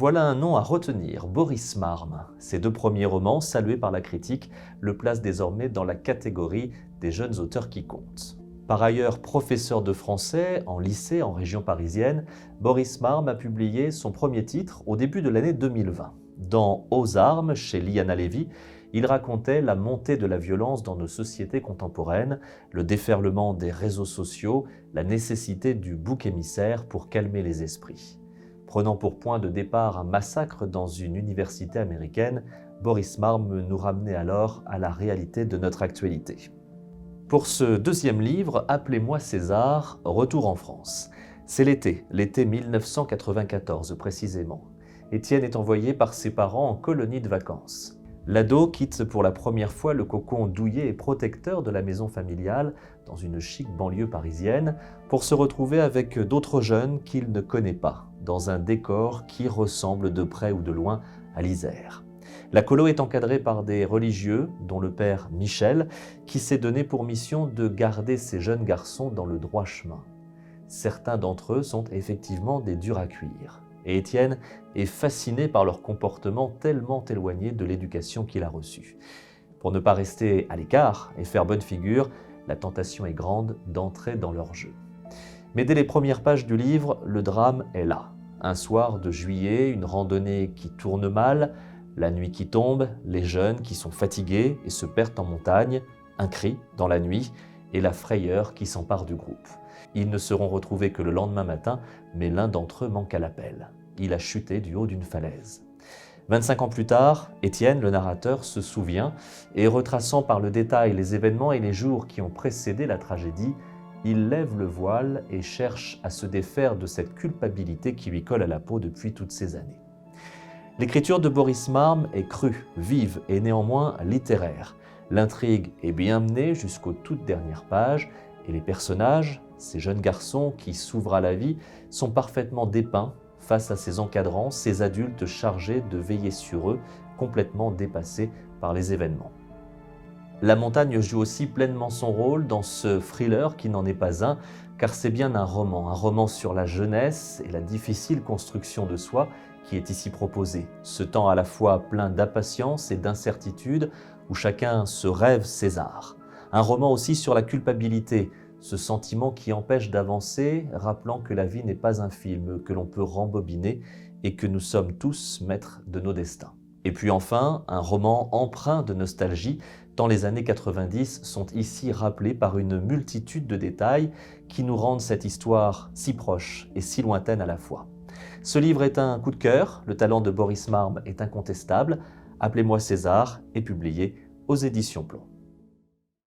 Voilà un nom à retenir, Boris Marm. Ses deux premiers romans, salués par la critique, le placent désormais dans la catégorie des jeunes auteurs qui comptent. Par ailleurs professeur de français en lycée en région parisienne, Boris Marm a publié son premier titre au début de l'année 2020. Dans Aux armes, chez Liana Levy, il racontait la montée de la violence dans nos sociétés contemporaines, le déferlement des réseaux sociaux, la nécessité du bouc émissaire pour calmer les esprits. Prenant pour point de départ un massacre dans une université américaine, Boris Marm nous ramenait alors à la réalité de notre actualité. Pour ce deuxième livre, Appelez-moi César, retour en France. C'est l'été 1994 précisément. Étienne est envoyé par ses parents en colonie de vacances. L'ado quitte pour la première fois le cocon douillet et protecteur de la maison familiale dans une chic banlieue parisienne pour se retrouver avec d'autres jeunes qu'il ne connaît pas, dans un décor qui ressemble de près ou de loin à l'Isère. La colo est encadrée par des religieux, dont le père Michel, qui s'est donné pour mission de garder ces jeunes garçons dans le droit chemin. Certains d'entre eux sont effectivement des durs à cuire. Et Étienne est fasciné par leur comportement tellement éloigné de l'éducation qu'il a reçue. Pour ne pas rester à l'écart et faire bonne figure, la tentation est grande d'entrer dans leur jeu. Mais dès les premières pages du livre, le drame est là. Un soir de juillet, une randonnée qui tourne mal, la nuit qui tombe, les jeunes qui sont fatigués et se perdent en montagne, un cri dans la nuit et la frayeur qui s'empare du groupe. Ils ne seront retrouvés que le lendemain matin, mais l'un d'entre eux manque à l'appel. Il a chuté du haut d'une falaise. 25 ans plus tard, Étienne, le narrateur, se souvient et retraçant par le détail les événements et les jours qui ont précédé la tragédie, il lève le voile et cherche à se défaire de cette culpabilité qui lui colle à la peau depuis toutes ces années. L'écriture de Boris Marm est crue, vive et néanmoins littéraire. L'intrigue est bien menée jusqu'aux toutes dernières pages et les personnages, ces jeunes garçons qui s'ouvrent à la vie, sont parfaitement dépeints face à ces encadrants, ces adultes chargés de veiller sur eux, complètement dépassés par les événements. La montagne joue aussi pleinement son rôle dans ce thriller qui n'en est pas un, car c'est bien un roman sur la jeunesse et la difficile construction de soi qui est ici proposé. Ce temps à la fois plein d'impatience et d'incertitude où chacun se rêve César. Un roman aussi sur la culpabilité, ce sentiment qui empêche d'avancer, rappelant que la vie n'est pas un film que l'on peut rembobiner et que nous sommes tous maîtres de nos destins. Et puis enfin, un roman empreint de nostalgie, tant les années 90 sont ici rappelées par une multitude de détails qui nous rendent cette histoire si proche et si lointaine à la fois. Ce livre est un coup de cœur, le talent de Boris Marm est incontestable. Appelez-moi César est publié aux éditions Plon.